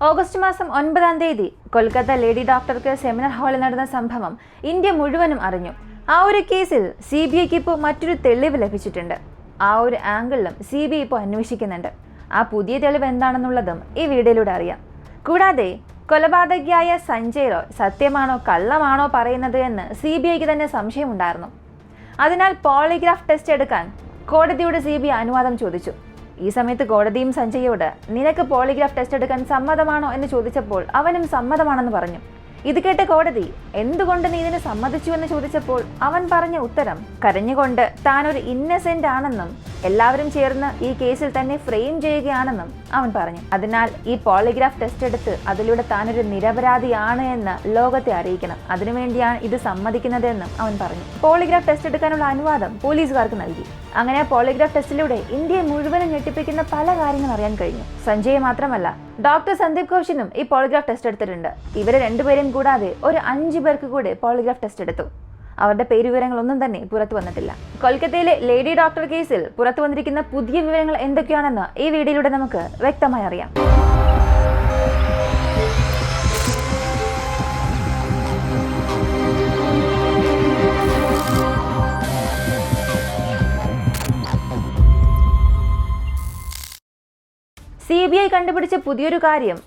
August മാസം 9 Kolkata lady ഡോക്ടർക്ക് seminar ഹാളിൽ നടന്ന സംഭവം ഇന്ത്യ മുഴുവനും അറിഞ്ഞു. ആ ഒരു കേസിൽ CBIക്ക് ഇപ്പോൾ മറ്റൊരു തെളിവ് ലഭിച്ചിട്ടുണ്ട്. ആ ഒരു ആംഗിളിലും CBI ഇപ്പോൾ അന്വേഷിക്കുന്നുണ്ട്. ആ പുതിയ തെളിവ് എന്താണെന്നുള്ളതും ഈ വീഡിയോയിലൂടെ അറിയാം. കൂടാതെ കൊലപാതകിയായ സഞ്ജയ് റോയ് സത്യമാണോ കള്ളമാണോ പറയുന്നത് എന്ന് CBIക്ക് തന്നെ സംശയമുണ്ടായിരുന്നു. അതിനാൽ പോളിഗ്രാഫ് ടെസ്റ്റ് എടുക്കാൻ കോടതിയോട് CBI അനുവാദം ചോദിച്ചു. ഈ സമയത്ത് കോടതിയും സഞ്ജയോട് നിനക്ക് പോളിഗ്രാഫ് ടെസ്റ്റ് എടുക്കാൻ സമ്മതമാണോ എന്ന് ചോദിച്ചപ്പോൾ അവനും സമ്മതമാണെന്ന് പറഞ്ഞു. ഇത് കേട്ട കോടതി എന്തുകൊണ്ട് നീ ഇതിന് സമ്മതിച്ചു എന്ന് ചോദിച്ചപ്പോൾ അവൻ പറഞ്ഞ ഉത്തരം കരഞ്ഞുകൊണ്ട് താൻ ഒരു ഇന്നസെന്റ് ആണെന്നും എല്ലാവരും ചേർന്ന് ഈ കേസിൽ തന്നെ ഫ്രെയിം ചെയ്യുകയാണെന്നും അവൻ പറഞ്ഞു. അതിനാൽ ഈ പോളിഗ്രാഫ് ടെസ്റ്റ് എടുത്ത് അതിലൂടെ താനൊരു നിരപരാധിയാണ് എന്ന് ലോകത്തെ അറിയിക്കണം. അതിനുവേണ്ടിയാണ് ഇത് സമ്മതിക്കുന്നതെന്നും അവൻ പറഞ്ഞു. പോളിഗ്രാഫ് ടെസ്റ്റ് എടുക്കാനുള്ള അനുവാദം പോലീസുകാർക്ക് നൽകി. അങ്ങനെ പോളിഗ്രാഫ് ടെസ്റ്റിലൂടെ ഇന്ത്യയെ മുഴുവനും ഞെട്ടിപ്പിക്കുന്ന പല കാര്യങ്ങൾ അറിയാൻ കഴിഞ്ഞു. സഞ്ജയ് മാത്രമല്ല, ഡോക്ടർ സന്ദീപ് ഘോഷിനും ഈ പോളിഗ്രാഫ് ടെസ്റ്റ് എടുത്തിട്ടുണ്ട്. ഇവരെ രണ്ടുപേരും കൂടാതെ ഒരു 5 പേർക്ക് കൂടെ പോളിഗ്രാഫ് ടെസ്റ്റ് എടുത്തു. അവരുടെ പേരുവിവരങ്ങളൊന്നും തന്നെ പുറത്തു വന്നിട്ടില്ല. കൊൽക്കത്തയിലെ ലേഡി ഡോക്ടർ കേസിൽ പുറത്തു വന്നിരിക്കുന്ന പുതിയ വിവരങ്ങൾ എന്തൊക്കെയാണെന്ന് ഈ വീഡിയോയിലൂടെ നമുക്ക് വ്യക്തമായി അറിയാം. CBI കണ്ടുപിടിച്ച പുതിയൊരു കാര്യം,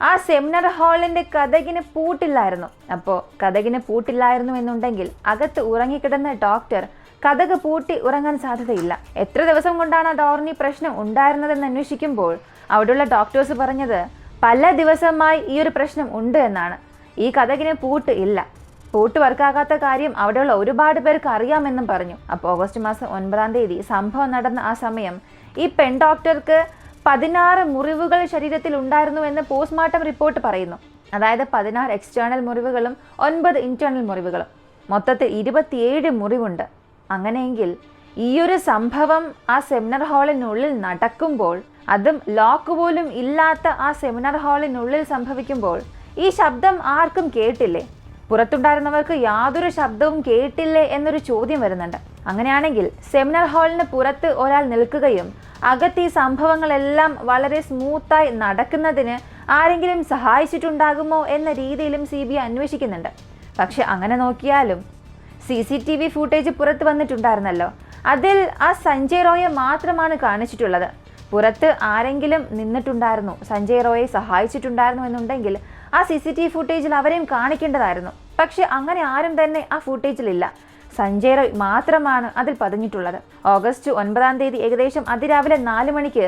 ആ സെമിനാർ ഹാളിന്റെ കതകിന് പൂട്ടില്ലായിരുന്നു. അപ്പോൾ കതകിന് പൂട്ടില്ലായിരുന്നു എന്നുണ്ടെങ്കിൽ അകത്ത് ഉറങ്ങിക്കിടന്ന ഡോക്ടർ കതക് പൂട്ടി ഉറങ്ങാൻ സാധ്യതയില്ല. എത്ര ദിവസം കൊണ്ടാണ് ആ ഡോറിന് പ്രശ്നം ഉണ്ടായിരുന്നതെന്ന് അന്വേഷിക്കുമ്പോൾ അവിടെയുള്ള ഡോക്ടേഴ്സ് പറഞ്ഞത് പല ദിവസമായി ഈ ഒരു പ്രശ്നം ഉണ്ട് എന്നാണ്. ഈ കതകിന് പൂട്ട് ഇല്ല. പൂട്ട് വർക്കാകാത്ത കാര്യം അവിടെയുള്ള ഒരുപാട് പേർക്ക് അറിയാമെന്നും പറഞ്ഞു. അപ്പോൾ ഓഗസ്റ്റ് മാസം 9 സംഭവം നടന്ന ആ സമയം ഈ പെൺ ഡോക്ടർക്ക് 16 മുറിവുകൾ ശരീരത്തിൽ ഉണ്ടായിരുന്നു എന്ന് പോസ്റ്റ്മോർട്ടം റിപ്പോർട്ട് പറയുന്നു. അതായത് 16 എക്സ്റ്റേണൽ മുറിവുകളും 9 ഇന്റേണൽ മുറിവുകളും, മൊത്തത്തിൽ 27 മുറിവുണ്ട്. അങ്ങനെയെങ്കിൽ ഈ ഒരു സംഭവം ആ സെമിനാർ ഹാളിനുള്ളിൽ നടക്കുമ്പോൾ, അതും ലോക്ക് പോലും ഇല്ലാത്ത ആ സെമിനാർ ഹാളിനുള്ളിൽ സംഭവിക്കുമ്പോൾ ഈ ശബ്ദം ആർക്കും കേട്ടില്ലേ? പുറത്തുണ്ടായിരുന്നവർക്ക് യാതൊരു ശബ്ദവും കേട്ടില്ലേ എന്നൊരു ചോദ്യം വരുന്നുണ്ട്. അങ്ങനെയാണെങ്കിൽ സെമിനാർ ഹാളിന് പുറത്ത് ഒരാൾ നിൽക്കുകയും അകത്ത് ഈ സംഭവങ്ങളെല്ലാം വളരെ സ്മൂത്തായി നടക്കുന്നതിന് ആരെങ്കിലും സഹായിച്ചിട്ടുണ്ടാകുമോ എന്ന രീതിയിലും CBI അന്വേഷിക്കുന്നുണ്ട്. പക്ഷെ അങ്ങനെ നോക്കിയാലും CCTV ഫുട്ടേജ് പുറത്ത് വന്നിട്ടുണ്ടായിരുന്നല്ലോ. അതിൽ ആ സഞ്ജയ് റോയെ മാത്രമാണ് കാണിച്ചിട്ടുള്ളത്. പുറത്ത് ആരെങ്കിലും നിന്നിട്ടുണ്ടായിരുന്നു, സഞ്ജയ് റോയെ സഹായിച്ചിട്ടുണ്ടായിരുന്നു എന്നുണ്ടെങ്കിൽ ആ CCTV ഫുട്ടേജിൽ അവരെയും കാണിക്കേണ്ടതായിരുന്നു. പക്ഷെ അങ്ങനെ ആരും തന്നെ ആ ഫുട്ടേജിലില്ല. സഞ്ജയ് റോയ് മാത്രമാണ് അതിൽ പതിഞ്ഞിട്ടുള്ളത്. ഓഗസ്റ്റ് 9 ഏകദേശം അതിരാവിലെ 4 മണിക്ക്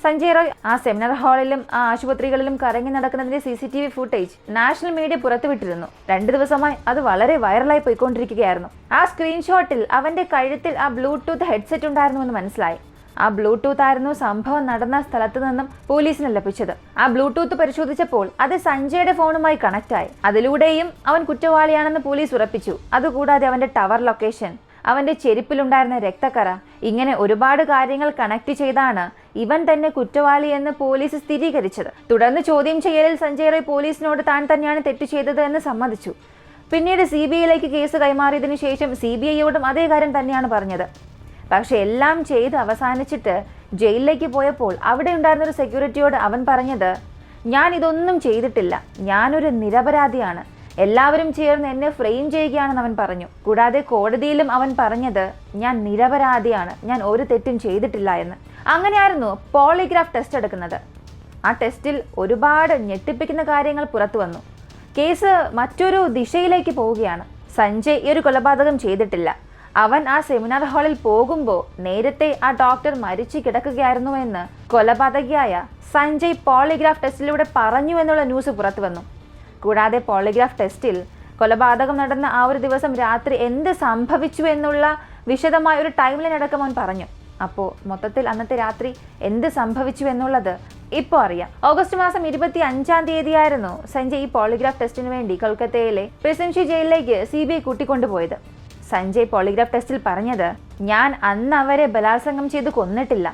സഞ്ജയ് റോയ് ആ സെമിനാർ ഹാളിലും ആ ആശുപത്രികളിലും കറങ്ങി നടക്കുന്നതിന്റെ CCTV ഫുട്ടേജ് നാഷണൽ മീഡിയ പുറത്തുവിട്ടിരുന്നു. 2 ദിവസമായി അത് വളരെ വൈറലായി പോയിക്കൊണ്ടിരിക്കുകയായിരുന്നു. ആ സ്ക്രീൻഷോട്ടിൽ അവന്റെ കഴുത്തിൽ ആ ബ്ലൂടൂത്ത് ഹെഡ്സെറ്റ് ഉണ്ടായിരുന്നുവെന്ന് മനസ്സിലായി. ആ ബ്ലൂടൂത്ത് ആയിരുന്നു സംഭവം നടന്ന സ്ഥലത്ത് നിന്നും പോലീസിന് ലഭിച്ചത്. ആ ബ്ലൂടൂത്ത് പരിശോധിച്ചപ്പോൾ അത് സഞ്ജയുടെ ഫോണുമായി കണക്റ്റായി. അതിലൂടെയും അവൻ കുറ്റവാളിയാണെന്ന് പോലീസ് ഉറപ്പിച്ചു. അതുകൂടാതെ അവന്റെ ടവർ ലൊക്കേഷൻ, അവന്റെ ചെരുപ്പിലുണ്ടായിരുന്ന രക്തക്കറ, ഇങ്ങനെ ഒരുപാട് കാര്യങ്ങൾ കണക്ട് ചെയ്താണ് ഇവൻ തന്നെ കുറ്റവാളി എന്ന് പോലീസ് സ്ഥിരീകരിച്ചത്. തുടർന്ന് ചോദ്യം ചെയ്യലിൽ സഞ്ജയ് റോയ് പോലീസിനോട് താൻ തന്നെയാണ് തെറ്റ് ചെയ്തത് എന്ന് സമ്മതിച്ചു. പിന്നീട് CBIയിലേക്ക് കേസ് കൈമാറിയതിനു ശേഷം CBIയോടും അതേ കാര്യം തന്നെയാണ് പറഞ്ഞത്. പക്ഷെ എല്ലാം ചെയ്ത് അവസാനിച്ചിട്ട് ജയിലിലേക്ക് പോയപ്പോൾ അവിടെ ഉണ്ടായിരുന്നൊരു സെക്യൂരിറ്റിയോട് അവൻ പറഞ്ഞത്, ഞാൻ ഇതൊന്നും ചെയ്തിട്ടില്ല, ഞാനൊരു നിരപരാധിയാണ്, എല്ലാവരും ചേർന്ന് എന്നെ ഫ്രെയിം ചെയ്യുകയാണെന്ന് അവൻ പറഞ്ഞു. കൂടാതെ കോടതിയിലും അവൻ പറഞ്ഞത് ഞാൻ നിരപരാധിയാണ്, ഞാൻ ഒരു തെറ്റും ചെയ്തിട്ടില്ല എന്ന്. അങ്ങനെയായിരുന്നു പോളിഗ്രാഫ് ടെസ്റ്റ് എടുക്കുന്നത്. ആ ടെസ്റ്റിൽ ഒരുപാട് ഞെട്ടിപ്പിക്കുന്ന കാര്യങ്ങൾ പുറത്തു വന്നു. കേസ് മറ്റൊരു ദിശയിലേക്ക് പോവുകയാണ്. സഞ്ജയ് ഈ ഒരു കൊലപാതകം ചെയ്തിട്ടില്ല. അവൻ ആ സെമിനാർ ഹാളിൽ പോകുമ്പോൾ നേരത്തെ ആ ഡോക്ടർ മരിച്ചു കിടക്കുകയായിരുന്നു എന്ന് കൊലപാതകിയായ സഞ്ജയ് പോളിഗ്രാഫ് ടെസ്റ്റിലൂടെ പറഞ്ഞു എന്നുള്ള ന്യൂസ് പുറത്തു വന്നു. കൂടാതെ പോളിഗ്രാഫ് ടെസ്റ്റിൽ കൊലപാതകം നടന്ന ആ ഒരു ദിവസം രാത്രി എന്ത് സംഭവിച്ചു എന്നുള്ള വിശദമായ ഒരു ടൈം ലൈൻ അടക്കം അവൻ പറഞ്ഞു. അപ്പോൾ മൊത്തത്തിൽ അന്നത്തെ രാത്രി എന്ത് സംഭവിച്ചു എന്നുള്ളത് ഇപ്പോൾ അറിയാം. ഓഗസ്റ്റ് മാസം 25 ആയിരുന്നു സഞ്ജയ് ഈ പോളിഗ്രാഫ് ടെസ്റ്റിന് വേണ്ടി കൊൽക്കത്തയിലെ പ്രസിഡൻഷ്യൽ ജയിലിലേക്ക് CBI കൂട്ടിക്കൊണ്ടുപോയത്. സഞ്ജയ് പോളിഗ്രാഫ് ടെസ്റ്റിൽ പറഞ്ഞത്, ഞാൻ അന്ന് അവരെ ബലാത്സംഗം ചെയ്ത് കൊന്നിട്ടില്ല,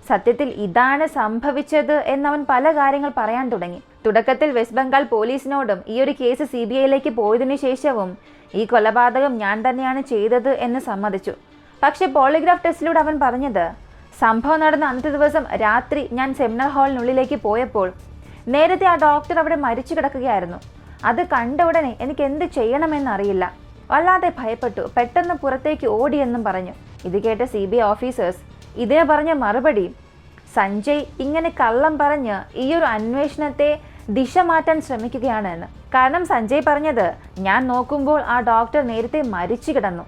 സത്യത്തിൽ ഇതാണ് സംഭവിച്ചത് എന്നവൻ പല കാര്യങ്ങൾ പറയാൻ തുടങ്ങി. തുടക്കത്തിൽ വെസ്റ്റ് ബംഗാൾ പോലീസിനോടും ഈ ഒരു കേസ് CBIയിലേക്ക് പോയതിനു ശേഷവും ഈ കൊലപാതകം ഞാൻ തന്നെയാണ് ചെയ്തത് എന്ന് സമ്മതിച്ചു. പക്ഷെ പോളിഗ്രാഫ് ടെസ്റ്റിലൂടെ അവൻ പറഞ്ഞത് സംഭവം നടന്ന അന്നത്തെ ദിവസം രാത്രി ഞാൻ സെമിനാർ ഹാളിനുള്ളിലേക്ക് പോയപ്പോൾ നേരത്തെ ആ ഡോക്ടർ അവിടെ മരിച്ചു കിടക്കുകയായിരുന്നു. അത് കണ്ട ഉടനെ എനിക്ക് എന്ത് ചെയ്യണമെന്നറിയില്ല. വല്ലാതെ ഭയപ്പെട്ടു. പെട്ടെന്ന് പുറത്തേക്ക് ഓടിയെന്നും പറഞ്ഞു. ഇത് കേട്ട CBI ഓഫീസേഴ്സ് ഇതിനെ പറഞ്ഞ മറുപടി, സഞ്ജയ് ഇങ്ങനെ കള്ളം പറഞ്ഞ് ഈ ഒരു അന്വേഷണത്തെ ദിശ മാറ്റാൻ ശ്രമിക്കുകയാണ് എന്ന്. കാരണം സഞ്ജയ് പറഞ്ഞത്, ഞാൻ നോക്കുമ്പോൾ ആ ഡോക്ടർ നേരത്തെ മരിച്ചു കിടന്നു,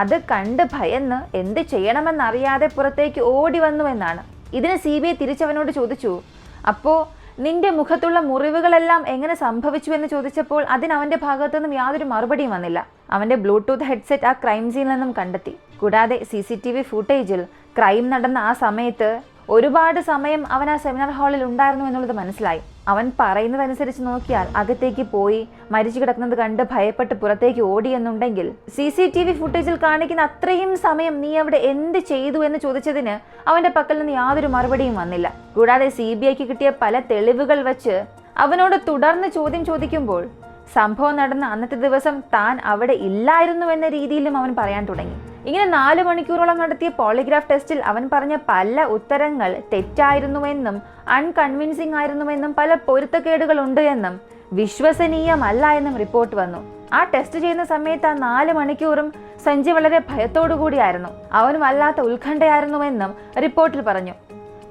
അത് കണ്ട് ഭയന്ന് എന്ത് ചെയ്യണമെന്നറിയാതെ പുറത്തേക്ക് ഓടി വന്നു എന്നാണ്. ഇതിന് CBI തിരിച്ചവനോട് ചോദിച്ചു, അപ്പോൾ നിന്റെ മുഖത്തുള്ള മുറിവുകളെല്ലാം എങ്ങനെ സംഭവിച്ചു എന്ന് ചോദിച്ചപ്പോൾ അതിന് അവന്റെ ഭാഗത്തു നിന്നും യാതൊരു മറുപടിയും വന്നില്ല. അവന്റെ ബ്ലൂടൂത്ത് ഹെഡ്സെറ്റ് ആ ക്രൈം സീനിൽ നിന്നും കണ്ടെത്തി. കൂടാതെ CCTV ഫുട്ടേജിൽ ക്രൈം നടന്ന ആ സമയത്ത് ഒരുപാട് സമയം അവൻ ആ സെമിനാർ ഹാളിൽ ഉണ്ടായിരുന്നു എന്നുള്ളത് മനസ്സിലായി. അവൻ പറയുന്നതനുസരിച്ച് നോക്കിയാൽ അകത്തേക്ക് പോയി മരിച്ചു കിടക്കുന്നത് കണ്ട് ഭയപ്പെട്ട് പുറത്തേക്ക് ഓടിയെന്നുണ്ടെങ്കിൽ CCTV ഫുട്ടേജിൽ കാണിക്കുന്ന അത്രയും സമയം നീ അവിടെ എന്ത് ചെയ്തു എന്ന് ചോദിച്ചതിന് അവന്റെ പക്കൽ നിന്ന് യാതൊരു മറുപടിയും വന്നില്ല. കൂടാതെ CBIക്ക് കിട്ടിയ പല തെളിവുകൾ വെച്ച് അവനോട് തുടർന്ന് ചോദ്യം ചോദിക്കുമ്പോൾ സംഭവം നടന്ന അന്നത്തെ ദിവസം താൻ അവിടെ ഇല്ലായിരുന്നു എന്ന രീതിയിലും അവൻ പറയാൻ തുടങ്ങി. ഇങ്ങനെ 4 മണിക്കൂറോളം നടത്തിയ പോളിഗ്രാഫ് ടെസ്റ്റിൽ അവൻ പറഞ്ഞ പല ഉത്തരങ്ങൾ തെറ്റായിരുന്നുവെന്നും അൺകൺവിൻസിംഗ് ആയിരുന്നുവെന്നും പല പൊരുത്തക്കേടുകളുണ്ട് എന്നും വിശ്വസനീയമല്ല എന്നും റിപ്പോർട്ട് വന്നു. ആ ടെസ്റ്റ് ചെയ്യുന്ന സമയത്ത് ആ 4 മണിക്കൂറും സഞ്ജയ് വളരെ ഭയത്തോടു കൂടിയായിരുന്നു. അവൻ വല്ലാത്ത ഉത്കണ്ഠയായിരുന്നുവെന്നും റിപ്പോർട്ടിൽ പറഞ്ഞു.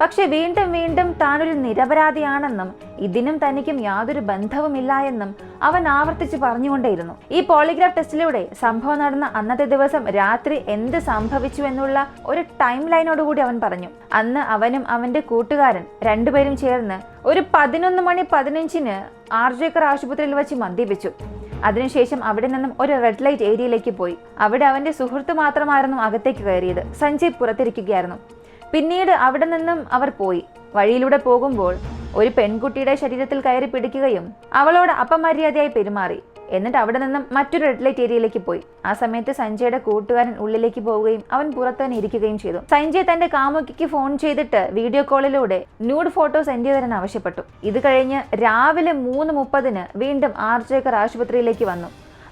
പക്ഷെ വീണ്ടും വീണ്ടും താനൊരു നിരപരാധിയാണെന്നും ഇതിനും തനിക്കും യാതൊരു ബന്ധവുമില്ല എന്നും അവൻ ആവർത്തിച്ച് പറഞ്ഞുകൊണ്ടേയിരുന്നു. ഈ പോളിഗ്രാഫ് ടെസ്റ്റിലൂടെ സംഭവം നടന്ന അന്നത്തെ ദിവസം രാത്രി എന്ത് സംഭവിച്ചു എന്നുള്ള ഒരു ടൈം ലൈനോടുകൂടി അവൻ പറഞ്ഞു. അന്ന് അവനും അവന്റെ കൂട്ടുകാരൻ രണ്ടുപേരും ചേർന്ന് ഒരു 11:15 ആർജേക്കർ ആശുപത്രിയിൽ വെച്ച് മദ്യപിച്ചു. അതിനുശേഷം അവിടെ നിന്നും ഒരു റെഡ് ലൈറ്റ് ഏരിയയിലേക്ക് പോയി. അവിടെ അവന്റെ സുഹൃത്ത് മാത്രമായിരുന്നു അകത്തേക്ക് കയറിയത്. സഞ്ജയ് പുറത്തിരിക്കുകയായിരുന്നു. പിന്നീട് അവിടെ നിന്നും അവർ പോയി. വഴിയിലൂടെ പോകുമ്പോൾ ഒരു പെൺകുട്ടിയുടെ ശരീരത്തിൽ കയറി പിടിക്കുകയും അവളോട് അപമര്യാദയായി പെരുമാറി. എന്നിട്ട് അവിടെ നിന്നും മറ്റൊരു റെഡ് ലൈറ്റ് ഏരിയയിലേക്ക് പോയി. ആ സമയത്ത് സഞ്ജയുടെ കൂട്ടുകാരൻ ഉള്ളിലേക്ക് പോവുകയും അവൻ പുറത്തു തന്നെ ഇരിക്കുകയും ചെയ്തു. സഞ്ജയ് തന്റെ കാമുകിക്ക് ഫോൺ ചെയ്തിട്ട് വീഡിയോ കോളിലൂടെ ന്യൂഡ് ഫോട്ടോ സെൻഡ് ചെയ്ത് തരാൻ ആവശ്യപ്പെട്ടു. ഇത് കഴിഞ്ഞ് രാവിലെ 3:30 വീണ്ടും ആർജേക്കർ ആശുപത്രിയിലേക്ക് വന്നു.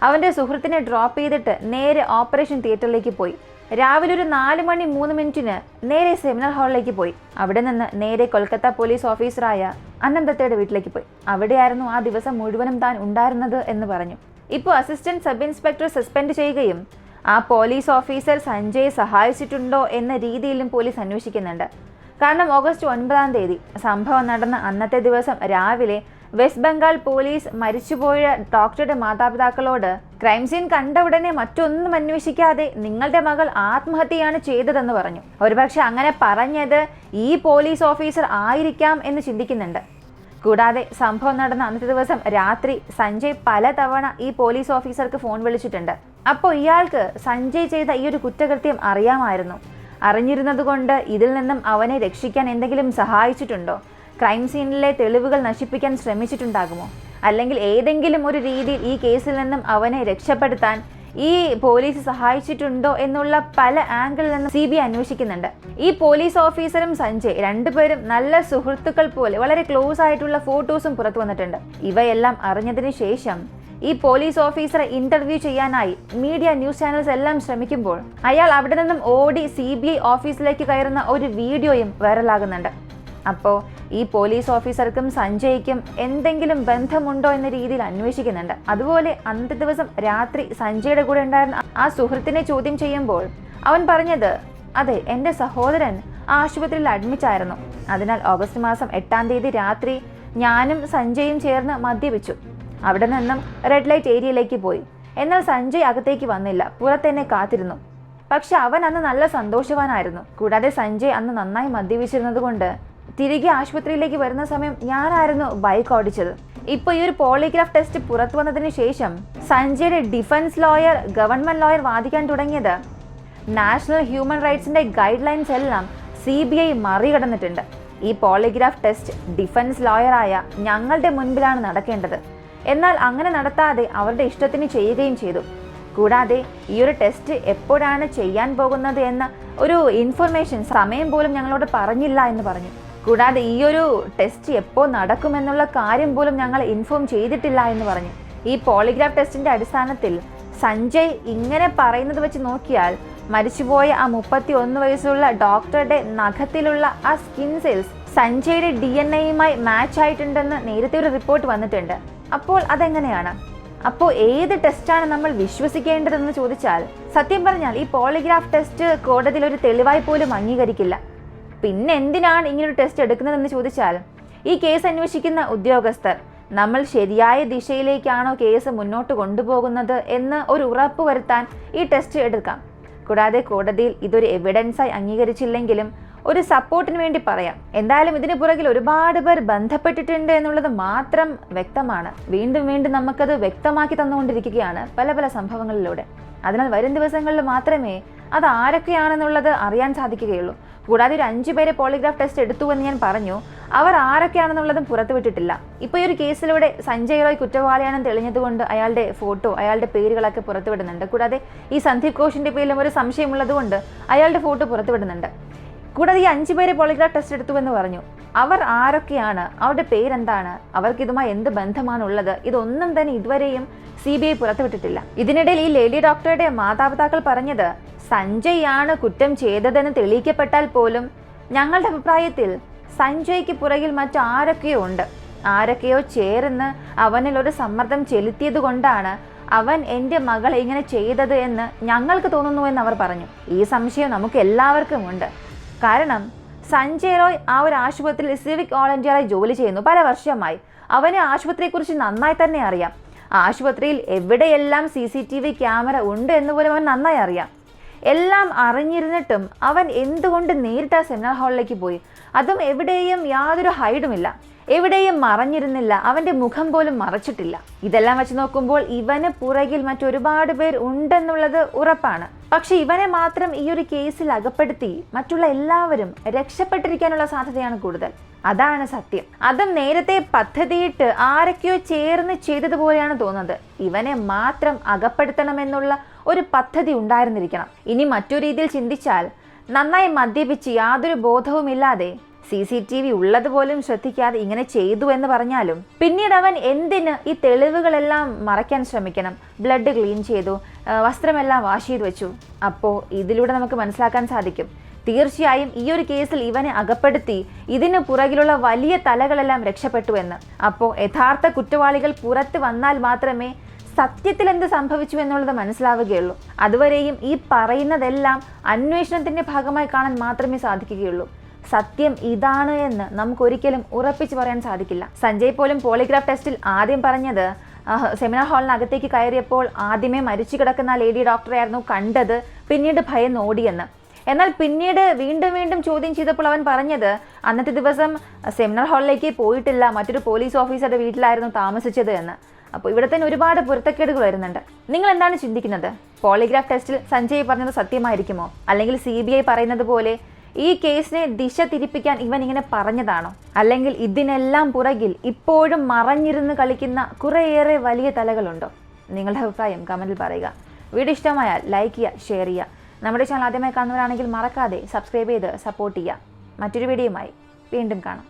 അവന്റെ സുഹൃത്തിനെ ഡ്രോപ്പ് ചെയ്തിട്ട് നേരെ ഓപ്പറേഷൻ തിയേറ്ററിലേക്ക് പോയി. രാവിലെ ഒരു 4:03 നേരെ സെമിനാർ ഹാളിലേക്ക് പോയി. അവിടെ നിന്ന് നേരെ കൊൽക്കത്ത പോലീസ് ഓഫീസറായ അനന്തത്തയുടെ വീട്ടിലേക്ക് പോയി. അവിടെയായിരുന്നു ആ ദിവസം മുഴുവനും താൻ ഉണ്ടായിരുന്നത് എന്ന് പറഞ്ഞു. ഇപ്പോൾ അസിസ്റ്റന്റ് സബ് ഇൻസ്പെക്ടർ സസ്പെൻഡ് ചെയ്യുകയും ആ പോലീസ് ഓഫീസർ സഞ്ജയെ സഹായിച്ചിട്ടുണ്ടോ എന്ന രീതിയിലും പോലീസ് അന്വേഷിക്കുന്നുണ്ട്. കാരണം ഓഗസ്റ്റ് 9 സംഭവം നടന്ന അന്നത്തെ ദിവസം രാവിലെ വെസ്റ്റ് ബംഗാൾ പോലീസ് മരിച്ചുപോയ ഡോക്ടറുടെ മാതാപിതാക്കളോട് ക്രൈം സീൻ കണ്ട ഉടനെ മറ്റൊന്നും അന്വേഷിക്കാതെ നിങ്ങളുടെ മകൾ ആത്മഹത്യയാണ് ചെയ്തതെന്ന് പറഞ്ഞു. ഒരുപക്ഷെ അങ്ങനെ പറഞ്ഞത് ഈ പോലീസ് ഓഫീസർ ആയിരിക്കാം എന്ന് ചിന്തിക്കുന്നുണ്ട്. കൂടാതെ സംഭവം നടന്ന അന്നത്തെ ദിവസം രാത്രി സഞ്ജയ് പലതവണ ഈ പോലീസ് ഓഫീസർക്ക് ഫോൺ വിളിച്ചിട്ടുണ്ട്. അപ്പോൾ ഇയാൾക്ക് സഞ്ജയ് ചെയ്ത ഈ ഒരു കുറ്റകൃത്യം അറിയാമായിരുന്നു. അറിഞ്ഞിരുന്നതുകൊണ്ട് ഇതിൽ നിന്നും അവനെ രക്ഷിക്കാൻ എന്തെങ്കിലും സഹായിച്ചിട്ടുണ്ടോ? ക്രൈം സീനിലെ തെളിവുകൾ നശിപ്പിക്കാൻ ശ്രമിച്ചിട്ടുണ്ടാകുമോ? അല്ലെങ്കിൽ ഏതെങ്കിലും ഒരു രീതിയിൽ ഈ കേസിൽ നിന്നും അവനെ രക്ഷപ്പെടുത്താൻ ഈ പോലീസ് സഹായിച്ചിട്ടുണ്ടോ എന്നുള്ള പല ആംഗിളിൽ നിന്നും CBI അന്വേഷിക്കുന്നുണ്ട്. ഈ പോലീസ് ഓഫീസറും സഞ്ജയ് രണ്ടുപേരും നല്ല സുഹൃത്തുക്കൾ പോലെ വളരെ ക്ലോസ് ആയിട്ടുള്ള ഫോട്ടോസും പുറത്തു വന്നിട്ടുണ്ട്. ഇവയെല്ലാം അറിഞ്ഞതിന് ശേഷം ഈ പോലീസ് ഓഫീസറെ ഇന്റർവ്യൂ ചെയ്യാനായി മീഡിയ ന്യൂസ് ചാനൽസ് എല്ലാം ശ്രമിക്കുമ്പോൾ അയാൾ അവിടെ നിന്നും ഓടി CBI ഓഫീസിലേക്ക് കയറുന്ന ഒരു വീഡിയോയും വൈറലാകുന്നുണ്ട്. അപ്പോൾ ഈ പോലീസ് ഓഫീസർക്കും സഞ്ജയ്ക്കും എന്തെങ്കിലും ബന്ധമുണ്ടോ എന്ന രീതിയിൽ അന്വേഷിക്കുന്നുണ്ട്. അതുപോലെ അന്നത്തെ ദിവസം രാത്രി സഞ്ജയുടെ കൂടെ ഉണ്ടായിരുന്ന ആ സുഹൃത്തിനെ ചോദ്യം ചെയ്യുമ്പോൾ അവൻ പറഞ്ഞത്, അതെ, എൻ്റെ സഹോദരൻ ആശുപത്രിയിൽ അഡ്മിറ്റായിരുന്നു. അതിനാൽ ഓഗസ്റ്റ് മാസം 8 രാത്രി ഞാനും സഞ്ജയും ചേർന്ന് മദ്യപിച്ചു. അവിടെ നിന്നും റെഡ് ലൈറ്റ് ഏരിയയിലേക്ക് പോയി. എന്നാൽ സഞ്ജയ് അകത്തേക്ക് വന്നില്ല, പുറത്തെന്നെ കാത്തിരുന്നു. പക്ഷെ അവൻ അന്ന് നല്ല സന്തോഷവാനായിരുന്നു. കൂടാതെ സഞ്ജയ് അന്ന് നന്നായി മദ്യപിച്ചിരുന്നത് കൊണ്ട് തിരികെ ആശുപത്രിയിലേക്ക് വരുന്ന സമയം ഞാനായിരുന്നു ബൈക്ക് ഓടിച്ചത്. ഇപ്പോൾ ഈ ഒരു പോളിഗ്രാഫ് ടെസ്റ്റ് പുറത്തു വന്നതിന് ശേഷം സഞ്ജയുടെ ഡിഫൻസ് ലോയർ ഗവൺമെന്റ് ലോയർ വാദിക്കാൻ തുടങ്ങിയത് നാഷണൽ ഹ്യൂമൻ റൈറ്റ്സിന്റെ ഗൈഡ് ലൈൻസ് എല്ലാം CBI മറികടന്നിട്ടുണ്ട്. ഈ പോളിഗ്രാഫ് ടെസ്റ്റ് ഡിഫൻസ് ലോയറായ ഞങ്ങളുടെ മുൻപിലാണ് നടക്കേണ്ടത്. എന്നാൽ അങ്ങനെ നടത്താതെ അവരുടെ ഇഷ്ടത്തിന് ചെയ്യുകയും ചെയ്തു. കൂടാതെ ഈ ഒരു ടെസ്റ്റ് എപ്പോഴാണ് ചെയ്യാൻ പോകുന്നത് എന്ന ഒരു ഇൻഫർമേഷൻ സമയം പോലും ഞങ്ങളോട് പറഞ്ഞില്ല എന്ന് പറഞ്ഞു. കൂടാതെ ഈ ഒരു ടെസ്റ്റ് എപ്പോൾ നടക്കുമെന്നുള്ള കാര്യം പോലും ഞങ്ങൾ ഇൻഫോം ചെയ്തിട്ടില്ല എന്ന് പറഞ്ഞു. ഈ പോളിഗ്രാഫ് ടെസ്റ്റിന്റെ അടിസ്ഥാനത്തിൽ സഞ്ജയ് ഇങ്ങനെ പറയുന്നത് വെച്ച് നോക്കിയാൽ മരിച്ചുപോയ ആ 31 വയസ്സുള്ള ഡോക്ടറുടെ നഖത്തിലുള്ള ആ സ്കിൻ സെൽസ് സഞ്ജയുടെ DNA-യുമായി മാച്ച് ആയിട്ടുണ്ടെന്ന് നേരത്തെ ഒരു റിപ്പോർട്ട് വന്നിട്ടുണ്ട്. അപ്പോൾ അതെങ്ങനെയാണ്? അപ്പോൾ ഏത് ടെസ്റ്റാണ് നമ്മൾ വിശ്വസിക്കേണ്ടതെന്ന് ചോദിച്ചാൽ, സത്യം പറഞ്ഞാൽ ഈ പോളിഗ്രാഫ് ടെസ്റ്റ് കോടതിയിൽ ഒരു തെളിവായി പോലും അംഗീകരിക്കില്ല. പിന്നെ എന്തിനാണ് ഇങ്ങനൊരു ടെസ്റ്റ് എടുക്കുന്നതെന്ന് ചോദിച്ചാൽ, ഈ കേസ് അന്വേഷിക്കുന്ന ഉദ്യോഗസ്ഥർ നമ്മൾ ശരിയായ ദിശയിലേക്കാണോ കേസ് മുന്നോട്ട് കൊണ്ടുപോകുന്നത് എന്ന് ഒരു ഉറപ്പ് വരുത്താൻ ഈ ടെസ്റ്റ് എടുക്കാം. കൂടാതെ കോടതിയിൽ ഇതൊരു എവിഡൻസായി അംഗീകരിച്ചില്ലെങ്കിലും ഒരു സപ്പോർട്ടിന് വേണ്ടി പറയാം. എന്തായാലും ഇതിന് പുറകിൽ ഒരുപാട് പേർ ബന്ധപ്പെട്ടിട്ടുണ്ട് എന്നുള്ളത് മാത്രം വ്യക്തമാണ്. വീണ്ടും വീണ്ടും നമുക്കത് വ്യക്തമാക്കി തന്നുകൊണ്ടിരിക്കുകയാണ് പല പല സംഭവങ്ങളിലൂടെ. അതിനാൽ വരും ദിവസങ്ങളിൽ മാത്രമേ അത് ആരൊക്കെയാണെന്നുള്ളത് അറിയാൻ സാധിക്കുകയുള്ളൂ. കൂടാതെ ഒരു 5 പേരെ പോളിഗ്രാഫ് ടെസ്റ്റ് എടുത്തു എന്ന് ഞാൻ പറഞ്ഞു. അവർ ആരൊക്കെയാണെന്നുള്ളതും പുറത്തുവിട്ടിട്ടില്ല. ഇപ്പോൾ ഈ ഒരു കേസിലൂടെ സഞ്ജയ് റോയ് കുറ്റവാളിയാണെന്ന് തെളിഞ്ഞതുകൊണ്ട് അയാളുടെ ഫോട്ടോ, അയാളുടെ പേരുകളൊക്കെ പുറത്തുവിടുന്നുണ്ട്. കൂടാതെ ഈ സന്ദീപ് ഘോഷിന്റെ പേരിലും ഒരു സംശയമുള്ളതുകൊണ്ട് അയാളുടെ ഫോട്ടോ പുറത്തുവിടുന്നുണ്ട്. കൂടാതെ ഈ 5 പേരെ പോളിഗ്രാഫ് ടെസ്റ്റ് എടുത്തു എന്ന് പറഞ്ഞു. അവർ ആരൊക്കെയാണ്, അവരുടെ പേരെന്താണ്, അവർക്ക് ഇതുമായി എന്ത് ബന്ധമാണുള്ളത്, ഇതൊന്നും തന്നെ ഇതുവരെയും CBI പുറത്തുവിട്ടിട്ടില്ല. ഇതിനിടയിൽ ഈ ലേഡി ഡോക്ടറുടെ മാതാപിതാക്കൾ പറഞ്ഞത്, സഞ്ജയ് ആണ് കുറ്റം ചെയ്തതെന്ന് തെളിയിക്കപ്പെട്ടാൽ പോലും ഞങ്ങളുടെ അഭിപ്രായത്തിൽ സഞ്ജയ്ക്ക് പുറകിൽ മറ്റാരൊക്കെയോ ഉണ്ട്. ആരൊക്കെയോ ചേർന്ന് അവനിൽ ഒരു സമ്മർദ്ദം ചെലുത്തിയത് കൊണ്ടാണ് അവൻ എൻ്റെ മകളെ ഇങ്ങനെ ചെയ്തത് എന്ന് ഞങ്ങൾക്ക് തോന്നുന്നു എന്ന് അവർ പറഞ്ഞു. ഈ സംശയം നമുക്ക് എല്ലാവർക്കും ഉണ്ട്. കാരണം സഞ്ജയ് റോയ് ആ ഒരു ആശുപത്രിയിൽ സിവിക് വോളണ്ടിയറായി ജോലി ചെയ്യുന്നു പല വർഷമായി. അവന് ആശുപത്രിയെക്കുറിച്ച് നന്നായി തന്നെ അറിയാം. ആശുപത്രിയിൽ എവിടെയെല്ലാം CCTV ക്യാമറ ഉണ്ട് എന്ന് പോലും അവൻ നന്നായി അറിയാം. എല്ലാം അറിഞ്ഞിരുന്നിട്ടും അവൻ എന്തുകൊണ്ട് നേരിട്ട് ആ സെമിനാർ ഹാളിലേക്ക് പോയി? അതും എവിടെയും യാതൊരു ഹൈഡുമില്ല, എവിടെയും മറഞ്ഞിരുന്നില്ല, അവൻ്റെ മുഖം പോലും മറച്ചിട്ടില്ല. ഇതെല്ലാം വെച്ച് നോക്കുമ്പോൾ ഇവന് പുറകിൽ മറ്റൊരുപാട് പേർ ഉണ്ടെന്നുള്ളത് ഉറപ്പാണ്. പക്ഷെ ഇവനെ മാത്രം ഈ ഒരു കേസിൽ അകപ്പെടുത്തി മറ്റുള്ള എല്ലാവരും രക്ഷപ്പെട്ടിരിക്കാനുള്ള സാധ്യതയാണ് കൂടുതൽ. അതാണ് സത്യം. അതും നേരത്തെ പദ്ധതിയിട്ട് ആരൊക്കെയോ ചേർന്ന് ചെയ്തതുപോലെയാണ് തോന്നുന്നത്. ഇവനെ മാത്രം അകപ്പെടുത്തണമെന്നുള്ള ഒരു പദ്ധതി ഉണ്ടായിരുന്നിരിക്കണം. ഇനി മറ്റൊരു രീതിയിൽ ചിന്തിച്ചാൽ, നന്നായി മദ്യപിച്ച് യാതൊരു ബോധവുമില്ലാതെ CCTV ഉള്ളതുപോലും ശ്രദ്ധിക്കാതെ ഇങ്ങനെ ചെയ്തു എന്ന് പറഞ്ഞാലും പിന്നീട് അവൻ എന്തിന് ഈ തെളിവുകളെല്ലാം മറയ്ക്കാൻ ശ്രമിക്കണം? ബ്ലഡ് ക്ലീൻ ചെയ്തു, വസ്ത്രമെല്ലാം വാഷ് ചെയ്ത് വെച്ചു. അപ്പോൾ ഇതിലൂടെ നമുക്ക് മനസ്സിലാക്കാൻ സാധിക്കും, തീർച്ചയായും ഈ ഒരു കേസിൽ ഇവനെ അകപ്പെടുത്തി ഇതിന് പുറകിലുള്ള വലിയ തലകളെല്ലാം രക്ഷപ്പെട്ടു എന്ന്. അപ്പോൾ യഥാർത്ഥ കുറ്റവാളികൾ പുറത്ത് വന്നാൽ മാത്രമേ സത്യത്തിൽ എന്ത് സംഭവിച്ചു എന്നുള്ളത് മനസ്സിലാവുകയുള്ളൂ. അതുവരെയും ഈ പറയുന്നതെല്ലാം അന്വേഷണത്തിന്റെ ഭാഗമായി കാണാൻ മാത്രമേ സാധിക്കുകയുള്ളൂ. സത്യം ഇതാണ് എന്ന് നമുക്കൊരിക്കലും ഉറപ്പിച്ച് പറയാൻ സാധിക്കില്ല. സഞ്ജയ് പോലും പോളിഗ്രാഫ് ടെസ്റ്റിൽ ആദ്യം പറഞ്ഞത് സെമിനാർ ഹാളിനകത്തേക്ക് കയറിയപ്പോൾ ആദ്യമേ മരിച്ചു കിടക്കുന്ന ലേഡി ഡോക്ടറെയായിരുന്നു കണ്ടത്, പിന്നീട് ഭയന്ന് ഓടിയെന്ന്. എന്നാൽ പിന്നീട് വീണ്ടും ചോദ്യം ചെയ്തപ്പോൾ അവൻ പറഞ്ഞത് അന്നത്തെ ദിവസം സെമിനാർ ഹാളിലേക്ക് പോയിട്ടില്ല, മറ്റൊരു പോലീസ് ഓഫീസറുടെ വീട്ടിലായിരുന്നു താമസിച്ചത് എന്ന്. അപ്പോൾ ഇവിടെ തന്നെ ഒരുപാട് പൊരുത്തക്കേടുകൾ വരുന്നുണ്ട്. നിങ്ങൾ എന്താണ് ചിന്തിക്കുന്നത്? പോളിഗ്രാഫ് ടെസ്റ്റിൽ സഞ്ജയ് പറഞ്ഞത് സത്യമായിരിക്കുമോ? അല്ലെങ്കിൽ CBI പറയുന്നത് പോലെ ഈ കേസിനെ ദിശ തിരിപ്പിക്കാൻ ഇവൻ ഇങ്ങനെ പറഞ്ഞതാണോ? അല്ലെങ്കിൽ ഇതിനെല്ലാം പുറകിൽ ഇപ്പോഴും മറഞ്ഞിരുന്ന് കളിക്കുന്ന കുറേയേറെ വലിയ തലകളുണ്ടോ? നിങ്ങളുടെ അഭിപ്രായം കമന്റിൽ പറയുക. വീഡിയോ ഇഷ്ടമായാൽ ലൈക്ക് ചെയ്യുക, ഷെയർ ചെയ്യുക. നമ്മുടെ ചാനൽ ആദ്യമായി കാണുന്നവരാണെങ്കിൽ മറക്കാതെ സബ്സ്ക്രൈബ് ചെയ്ത് സപ്പോർട്ട് ചെയ്യുക. മറ്റൊരു വീഡിയോയുമായി വീണ്ടും കാണാം.